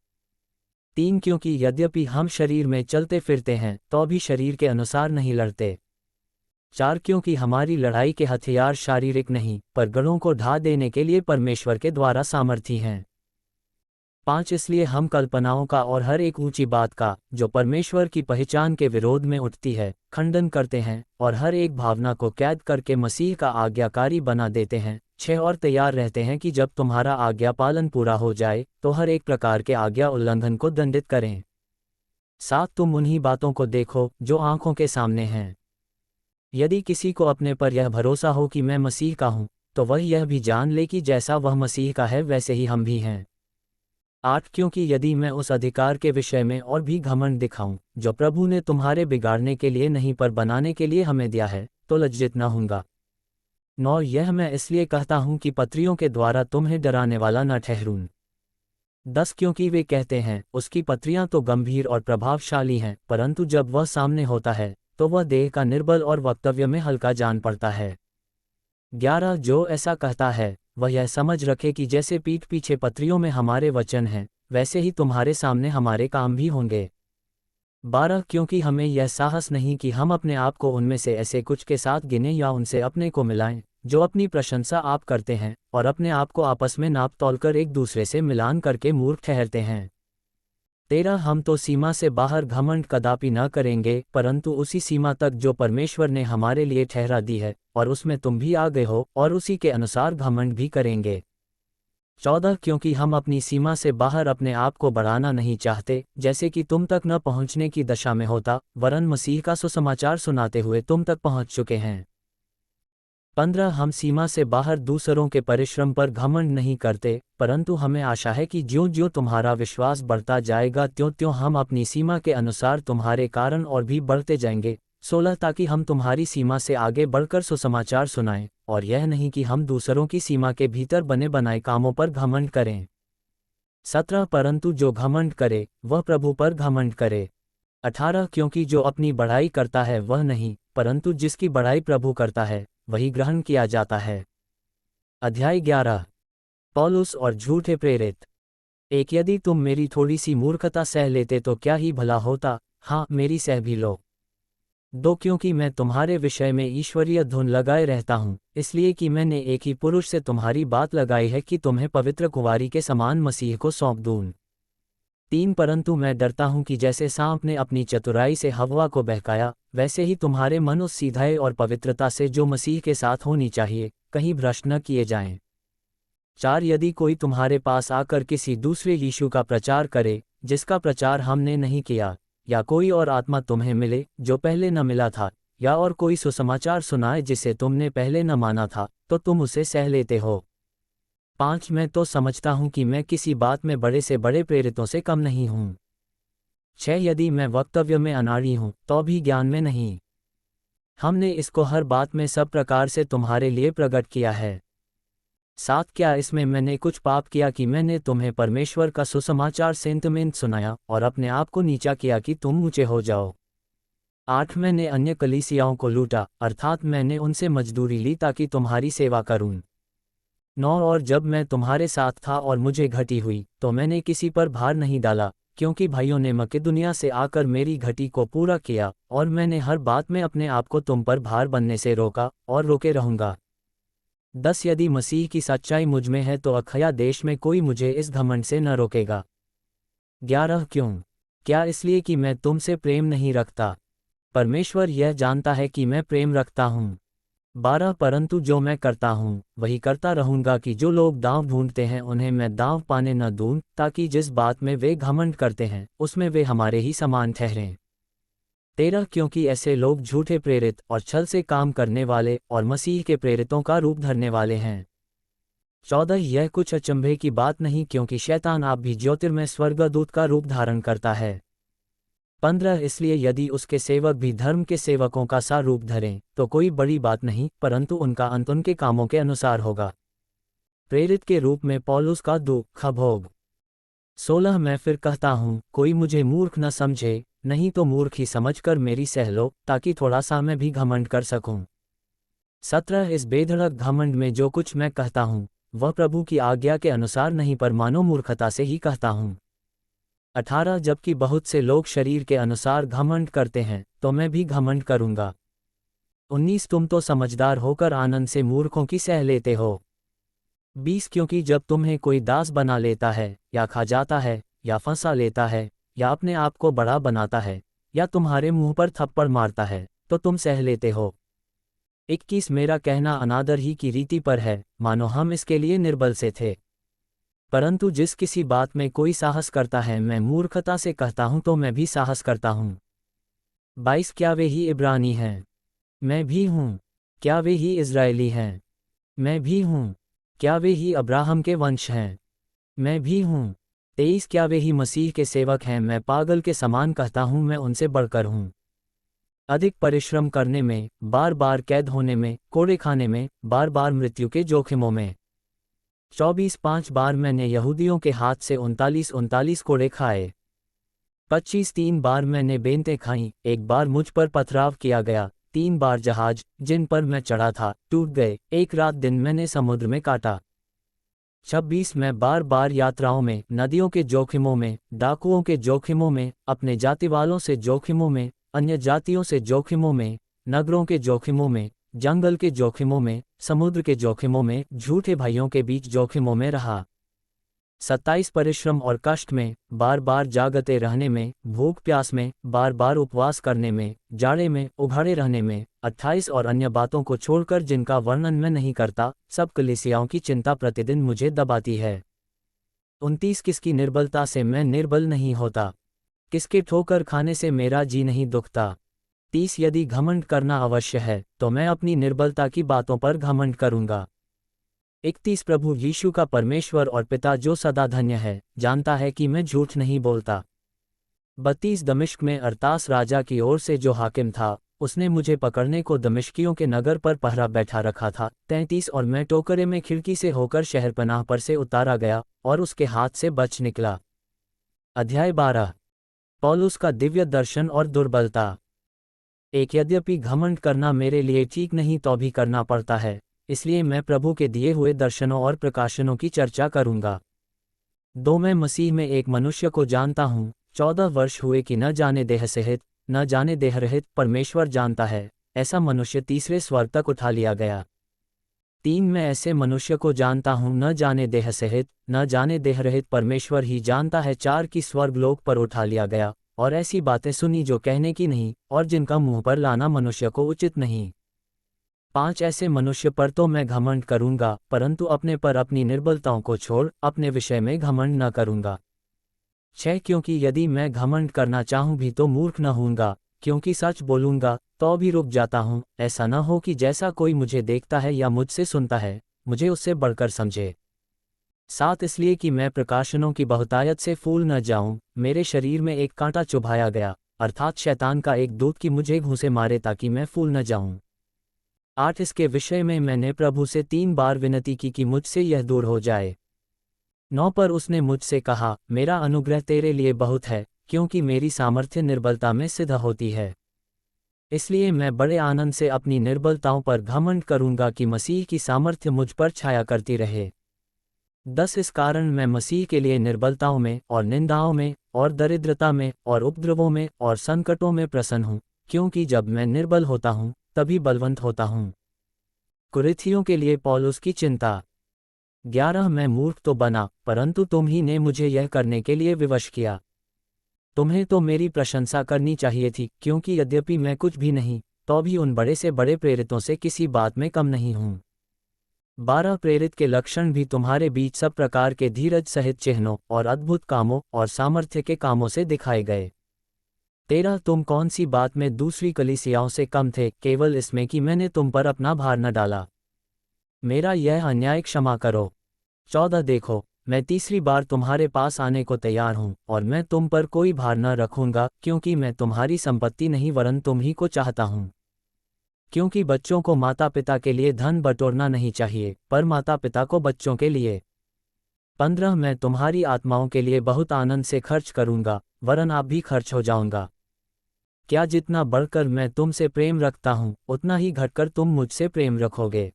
3 क्योंकि यद्यपि हम शरीर में चलते फिरते हैं तो भी शरीर के अनुसार नहीं लड़ते। 4 क्योंकि हमारी लड़ाई के हथियार शारीरिक नहीं पर गढ़ों को ढा देने के लिए परमेश्वर के द्वारा सामर्थी हैं। 5 इसलिए हम कल्पनाओं का और हर एक ऊंची बात का जो परमेश्वर की पहचान के विरोध में उठती है, खंडन करते हैं और हर एक भावना को कैद करके मसीह का आज्ञाकारी बना देते हैं। 6 और तैयार रहते हैं कि जब तुम्हारा आज्ञा पालन पूरा हो जाए तो हर एक प्रकार के आज्ञा उल्लंघन को दंडित करें। 7 तुम उन्हीं बातों को देखो जो आंखों के सामने हैं। यदि किसी को अपने पर यह भरोसा हो कि मैं मसीह का हूं, तो वह यह भी जान ले कि जैसा वह मसीह का है वैसे ही हम भी हैं। 8 क्योंकि यदि मैं उस अधिकार के विषय में और भी घमंड दिखाऊं जो प्रभु ने तुम्हारे बिगाड़ने के लिए नहीं पर बनाने के लिए हमें दिया है, तो लज्जित न होऊंगा। 9 यह मैं इसलिए कहता हूं कि पत्रियों के द्वारा तुम्हें डराने वाला न ठहरूं। 10 क्योंकि वे कहते हैं उसकी पत्रियां तो गंभीर और प्रभावशाली हैं, परंतु जब वह सामने होता है तो वह देह का निर्बल और वक्तव्य में हल्का जान पड़ता है। 11 जो ऐसा कहता है वह यह समझ रखे कि जैसे पीठ पीछे पत्रियों में हमारे वचन हैं, वैसे ही तुम्हारे सामने हमारे काम भी होंगे। 12 क्योंकि हमें यह साहस नहीं कि हम अपने आप को उनमें से ऐसे कुछ के साथ गिने या उनसे अपने को मिलाएं जो अपनी प्रशंसा आप करते हैं और अपने आप को आपस में नाप तोलकर एक दूसरे से मिलान करके मूर्ख ठहरते हैं। 13 हम तो सीमा से बाहर घमंड कदापि न करेंगे, परंतु उसी सीमा तक जो परमेश्वर ने हमारे लिए ठहरा दी है, और उसमें तुम भी आ गए हो और उसी के अनुसार घमंड भी करेंगे। 14 क्योंकि हम अपनी सीमा से बाहर अपने आप को बढ़ाना नहीं चाहते, जैसे कि तुम तक न पहुंचने की दशा में होता, वरन मसीह का सुसमाचार सुनाते हुए तुम तक पहुंच चुके हैं। 15 हम सीमा से बाहर दूसरों के परिश्रम पर घमंड नहीं करते, परंतु हमें आशा है कि ज्यों-ज्यों तुम्हारा विश्वास बढ़ता जाएगा त्यों-त्यों हम अपनी सीमा के अनुसार तुम्हारे कारण और भी बढ़ते जाएंगे। 16 ताकि हम तुम्हारी सीमा से आगे बढ़कर सुसमाचार सुनाएं, और यह नहीं कि हम दूसरों की सीमा के भीतर बने बनाए कामों पर घमंड करें। 17 परंतु जो घमंड करे वह प्रभु पर घमंड करे। 18 क्योंकि जो अपनी बढ़ाई करता है वह नहीं, परंतु जिसकी बढ़ाई प्रभु करता है वही ग्रहण किया जाता है। अध्याय 11 पौलुस और झूठे प्रेरित। 1 यदि तुम मेरी थोड़ी सी मूर्खता सह लेते तो क्या ही भला होता, हाँ मेरी सह भी लो। 2 क्योंकि मैं तुम्हारे विषय में ईश्वरीय धुन लगाए रहता हूँ, इसलिए कि मैंने एक ही पुरुष से तुम्हारी बात लगाई है कि तुम्हें पवित्र कुंवारी के समान मसीह को सौंप दूँ। 3 परंतु मैं डरता हूँ कि जैसे सांप ने अपनी चतुराई से हव्वा को बहकाया, वैसे ही तुम्हारे मन उस सीधाई और पवित्रता से जो मसीह के साथ होनी चाहिए, कहीं भ्रष्ट न किए जाएं। 4 यदि कोई तुम्हारे पास आकर किसी दूसरे यीशु का प्रचार करे, जिसका प्रचार हमने नहीं किया, या कोई और आत्मा तुम्हें मिले जो पहले न मिला था, या और कोई सुसमाचार सुनाए जिसे तुमने पहले न माना था, तो तुम उसे सह लेते हो। 5 मैं तो समझता हूँ कि मैं किसी बात में बड़े से बड़े प्रेरितों से कम नहीं हूँ। 6 यदि मैं वक्तव्य में अनाड़ी हूँ तो भी ज्ञान में नहीं। हमने इसको हर बात में सब प्रकार से तुम्हारे लिए प्रकट किया है। 7 क्या इसमें मैंने कुछ पाप किया कि मैंने तुम्हें परमेश्वर का सुसमाचार सेंतमेंट सुनाया और अपने आप को नीचा किया कि तुम ऊंचे हो जाओ। 8 मैंने अन्य कलीसियाओं को लूटा, अर्थात मैंने उनसे मजदूरी ली ताकि तुम्हारी सेवा करूं। 9 और जब मैं तुम्हारे साथ था और मुझे घटी हुई तो मैंने किसी पर भार नहीं डाला, क्योंकि भाइयों ने मकेदुनिया से आकर मेरी घटी को पूरा किया और मैंने हर बात में अपने आप को तुम पर भार बनने से रोका और रोके रहूंगा। 10 यदि मसीह की सच्चाई मुझ में है तो अखया देश में कोई मुझे इस घमंड से न रोकेगा। 11 क्यों? क्या इसलिए कि मैं तुमसे प्रेम नहीं रखता? परमेश्वर यह जानता है कि मैं प्रेम रखता हूँ। 12 परंतु जो मैं करता हूँ वही करता रहूँगा कि जो लोग दांव ढूंढते हैं उन्हें मैं दांव पाने न दूं, ताकि जिस बात में वे घमंड करते हैं उसमें वे हमारे ही समान ठहरें। 13 क्योंकि ऐसे लोग झूठे प्रेरित और छल से काम करने वाले और मसीह के प्रेरितों का रूप धरने वाले हैं। 14 यह कुछ अचंभे की बात नहीं, क्योंकि शैतान आप भी ज्योतिर्मय स्वर्गदूत का रूप धारण करता है। 15 इसलिए यदि उसके सेवक भी धर्म के सेवकों का सा रूप धरें तो कोई बड़ी बात नहीं, परंतु उनका अंत उनके कामों के अनुसार होगा। प्रेरित के रूप में पौलुस का दुख भोग। 16 मैं फिर कहता हूँ कोई मुझे मूर्ख न समझे, नहीं तो मूर्ख ही समझकर मेरी सह लो, ताकि थोड़ा सा मैं भी घमंड कर सकूं। 17 इस बेधड़क घमंड में जो कुछ मैं कहता हूँ वह प्रभु की आज्ञा के अनुसार नहीं, पर मानो मूर्खता से ही कहता हूँ। 18 जबकि बहुत से लोग शरीर के अनुसार घमंड करते हैं तो मैं भी घमंड करूंगा। 19 तुम तो समझदार होकर आनंद से मूर्खों की सह लेते हो। 20 क्योंकि जब तुम्हें कोई दास बना लेता है या खा जाता है या फंसा लेता है या अपने आप को बड़ा बनाता है या तुम्हारे मुंह पर थप्पड़ मारता है तो तुम सह लेते हो। 21 मेरा कहना अनादर ही की रीति पर है, मानो हम इसके लिए निर्बल से थे। परंतु जिस किसी बात में कोई साहस करता है मैं मूर्खता से कहता हूं तो मैं भी साहस करता हूं। 22 क्या वे ही इब्रानी हैं? मैं भी हूं। क्या वे ही इज़राइली हैं? मैं भी हूं। क्या वे ही अब्राहम के वंश हैं? मैं भी हूं। 23 क्या वे ही मसीह के सेवक हैं? मैं पागल के समान कहता हूं, मैं उनसे बढ़कर हूं। अधिक परिश्रम करने में, बार बार कैद होने में, कोड़े खाने में, बार बार मृत्यु के जोखिमों में। 24 5 बार मैंने यहूदियों के हाथ से 39 कोड़े खाए। 25 3 बार मैंने बेंतें खाईं, एक बार मुझ पर पथराव किया गया, 3 बार जहाज जिन पर मैं चढ़ा था टूट गए, एक रात दिन मैंने समुद्र में काटा। 26 मैं बार बार यात्राओं में, नदियों के जोखिमों में, डाकुओं के जोखिमों में, अपने जातिवालों से जोखिमों में, अन्य जातियों से जोखिमों में, नगरों के जोखिमों में, जंगल के जोखिमों में, समुद्र के जोखिमों में, झूठे भाइयों के बीच जोखिमों में रहा। 27 परिश्रम और कष्ट में, बार बार जागते रहने में, भूख प्यास में, बार बार उपवास करने में, जाड़े में, उघाड़े रहने में। 28 और अन्य बातों को छोड़कर जिनका वर्णन मैं नहीं करता, सब कलीसियाओं की चिंता प्रतिदिन मुझे दबाती है। 29 किसकी निर्बलता से मैं निर्बल नहीं होता, किसके ठोकर खाने से मेरा जी नहीं दुखता। 30 यदि घमंड करना अवश्य है तो मैं अपनी निर्बलता की बातों पर घमंड करूंगा। 31 प्रभु यीशु का परमेश्वर और पिता जो सदा धन्य है जानता है कि मैं झूठ नहीं बोलता। 32 दमिश्क में अरतास राजा की ओर से जो हाकिम था उसने मुझे पकड़ने को दमिश्कियों के नगर पर पहरा बैठा रखा था। 33 और मैं टोकरे में खिड़की से होकर शहरपनाह पर से उतारा गया और उसके हाथ से बच निकला। अध्याय 12 पौलुस का दिव्य दर्शन और दुर्बलता। एक यद्यपि घमंड करना मेरे लिए ठीक नहीं तो भी करना पड़ता है, इसलिए मैं प्रभु के दिए हुए दर्शनों और प्रकाशनों की चर्चा करूंगा। 2 मैं मसीह में एक मनुष्य को जानता हूँ, 14 वर्ष हुए कि न जाने देह सहित न जाने देह रहित परमेश्वर जानता है, ऐसा मनुष्य तीसरे स्वर्ग तक उठा लिया गया। 3 मैं ऐसे मनुष्य को जानता हूँ न जाने देह सहित न जाने देह रहित परमेश्वर ही जानता है, 4 की स्वर्गलोक पर उठा लिया गया और ऐसी बातें सुनी जो कहने की नहीं और जिनका मुंह पर लाना मनुष्य को उचित नहीं। 5 ऐसे मनुष्य पर तो मैं घमंड करूंगा, परंतु अपने पर अपनी निर्बलताओं को छोड़ अपने विषय में घमंड न करूंगा। 6 क्योंकि यदि मैं घमंड करना चाहूं भी तो मूर्ख न होऊंगा, क्योंकि सच बोलूंगा तो भी रुक जाता हूं, ऐसा न हो कि जैसा कोई मुझे देखता है या मुझसे सुनता है मुझे उससे बढ़कर समझे। 7 इसलिए कि मैं प्रकाशनों की बहुतायत से फूल न जाऊं, मेरे शरीर में एक कांटा चुभाया गया, अर्थात शैतान का एक दूत कि मुझे घूंसे मारे ताकि मैं फूल न जाऊं। 8 इसके विषय में मैंने प्रभु से 3 बार विनती की कि मुझसे यह दूर हो जाए। 9 पर उसने मुझसे कहा, मेरा अनुग्रह तेरे लिए बहुत है, क्योंकि मेरी सामर्थ्य निर्बलता में सिद्ध होती है। इसलिए मैं बड़े आनंद से अपनी निर्बलताओं पर घमंड करूंगा कि मसीह की सामर्थ्य मुझ पर छाया करती रहे। 10 इस कारण मैं मसीह के लिए निर्बलताओं में और निंदाओं में और दरिद्रता में और उपद्रवों में और संकटों में प्रसन्न हूँ, क्योंकि जब मैं निर्बल होता हूँ तभी बलवंत होता हूँ। कुरिन्थियों के लिए पौलुस की चिंता। 11 मैं मूर्ख तो बना, परंतु तुम ही ने मुझे यह करने के लिए विवश किया। तुम्हें तो मेरी प्रशंसा करनी चाहिए थी, क्योंकि यद्यपि मैं कुछ भी नहीं, तो भी उन बड़े से बड़े प्रेरितों से किसी बात में कम नहीं हूँ। 12 प्रेरित के लक्षण भी तुम्हारे बीच सब प्रकार के धीरज सहित चिन्हों और अद्भुत कामों और सामर्थ्य के कामों से दिखाए गए। 13 तुम कौन सी बात में दूसरी कलीसियाओं से कम थे, केवल इसमें कि मैंने तुम पर अपना भार न डाला। मेरा यह अन्याय क्षमा करो। 14 देखो, मैं तीसरी बार तुम्हारे पास आने को तैयार हूँ, और मैं तुम पर कोई भार न रखूंगा, क्योंकि मैं तुम्हारी संपत्ति नहीं वरन तुम ही को चाहता हूँ। क्योंकि बच्चों को माता पिता के लिए धन बटोरना नहीं चाहिए, पर माता पिता को बच्चों के लिए। 15 मैं तुम्हारी आत्माओं के लिए बहुत आनंद से खर्च करूंगा, वरन आप भी खर्च हो जाऊंगा। क्या जितना बढ़कर मैं तुमसे प्रेम रखता हूँ, उतना ही घटकर तुम मुझसे प्रेम रखोगे।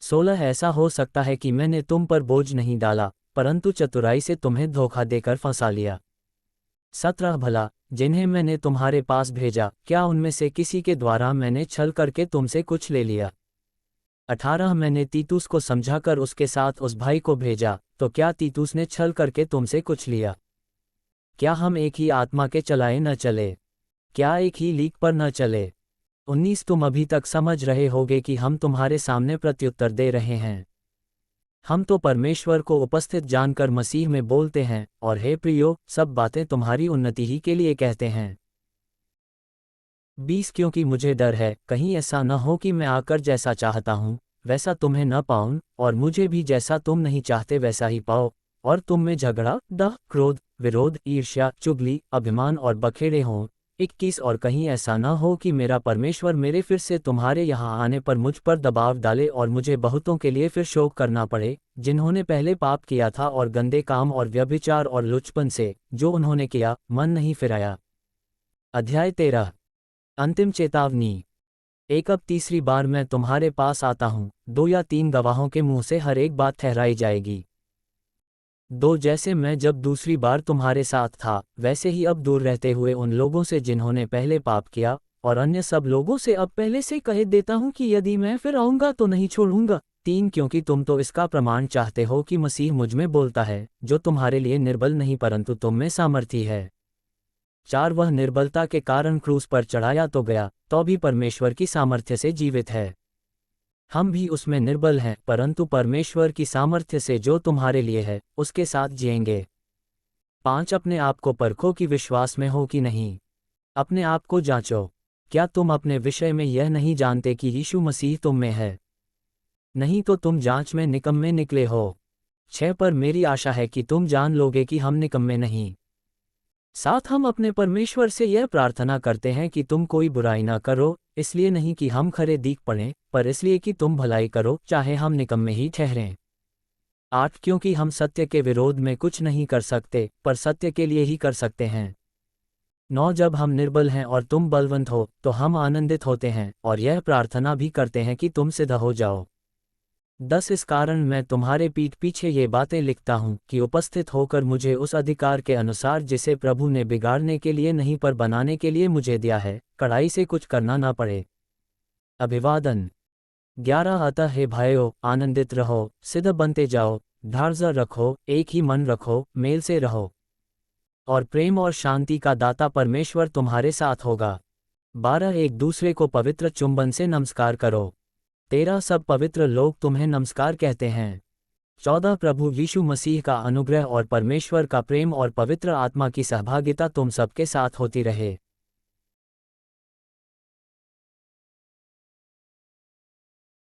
16 ऐसा हो सकता है कि मैंने तुम पर बोझ नहीं डाला, परंतु चतुराई से तुम्हें धोखा देकर फंसा लिया। 17 भला, जिन्हें मैंने तुम्हारे पास भेजा, क्या उनमें से किसी के द्वारा मैंने छल करके तुमसे कुछ ले लिया। 18 मैंने तीतुस को समझाकर उसके साथ उस भाई को भेजा, तो क्या तीतुस ने छल करके तुमसे कुछ लिया। क्या हम एक ही आत्मा के चलाए न चले, क्या एक ही लीक पर न चले। 19 तुम अभी तक समझ रहे होगे कि हम तुम्हारे सामने प्रत्युत्तर दे रहे हैं। हम तो परमेश्वर को उपस्थित जानकर मसीह में बोलते हैं, और हे प्रियो, सब बातें तुम्हारी उन्नति ही के लिए कहते हैं। 20 क्योंकि मुझे डर है, कहीं ऐसा न हो कि मैं आकर जैसा चाहता हूँ वैसा तुम्हें न पाऊं, और मुझे भी जैसा तुम नहीं चाहते वैसा ही पाओ, और तुम में झगड़ा, डह, क्रोध, विरोध, ईर्ष्या, चुगली, अभिमान और बखेड़े हों। 21 और कहीं ऐसा न हो कि मेरा परमेश्वर मेरे फिर से तुम्हारे यहाँ आने पर मुझ पर दबाव डाले और मुझे बहुतों के लिए फिर शोक करना पड़े, जिन्होंने पहले पाप किया था और गंदे काम और व्यभिचार और लुचपन से, जो उन्होंने किया, मन नहीं फिराया। अध्याय 13 अंतिम चेतावनी। अब तीसरी बार मैं तुम्हारे पास आता हूँ, 2 या 3 गवाहों के मुंह से हर एक बात ठहराई जाएगी। 2 जैसे मैं जब दूसरी बार तुम्हारे साथ था, वैसे ही अब दूर रहते हुए उन लोगों से जिन्होंने पहले पाप किया, और अन्य सब लोगों से अब पहले से कह देता हूँ कि यदि मैं फिर आऊँगा तो नहीं छोड़ूंगा। 3 क्योंकि तुम तो इसका प्रमाण चाहते हो कि मसीह मुझ में बोलता है, जो तुम्हारे लिए निर्बल नहीं परंतु तुम में सामर्थी है। 4 वह निर्बलता के कारण क्रूस पर चढ़ाया तो गया, तो भी परमेश्वर की सामर्थ्य से जीवित है। हम भी उसमें निर्बल हैं, परंतु परमेश्वर की सामर्थ्य से जो तुम्हारे लिए है, उसके साथ जिएंगे। 5 अपने आप को परखो कि विश्वास में हो कि नहीं। अपने आप को जांचो। क्या तुम अपने विषय में यह नहीं जानते कि यीशु मसीह तुम में है? नहीं तो तुम जांच में निकम्मे निकले हो। 6 पर मेरी आशा है कि तुम जान लोगे कि हम निकम्मे नहीं। 7 हम अपने परमेश्वर से यह प्रार्थना करते हैं कि तुम कोई बुराई ना करो, इसलिए नहीं कि हम खरे दिख पड़ें, पर इसलिए कि तुम भलाई करो, चाहे हम निकम्मे ही ठहरें। 8 क्योंकि हम सत्य के विरोध में कुछ नहीं कर सकते, पर सत्य के लिए ही कर सकते हैं। 9 जब हम निर्बल हैं और तुम बलवंत हो, तो हम आनंदित होते हैं, और यह प्रार्थना भी करते हैं कि तुम सिद्ध हो जाओ। 10 इस कारण मैं तुम्हारे पीठ पीछे ये बातें लिखता हूँ कि उपस्थित होकर मुझे उस अधिकार के अनुसार जिसे प्रभु ने बिगाड़ने के लिए नहीं पर बनाने के लिए मुझे दिया है, कड़ाई से कुछ करना ना पड़े। अभिवादन। 11 अतः हे भाइयों, आनंदित रहो, सिद्ध बनते जाओ, धैर्य रखो, एक ही मन रखो, मेल से रहो, और प्रेम और शांति का दाता परमेश्वर तुम्हारे साथ होगा। 12 एक दूसरे को पवित्र चुंबन से नमस्कार करो। 13 सब पवित्र लोग तुम्हें नमस्कार कहते हैं। 14 प्रभु यीशु मसीह का अनुग्रह और परमेश्वर का प्रेम और पवित्र आत्मा की सहभागिता तुम सबके साथ होती रहे।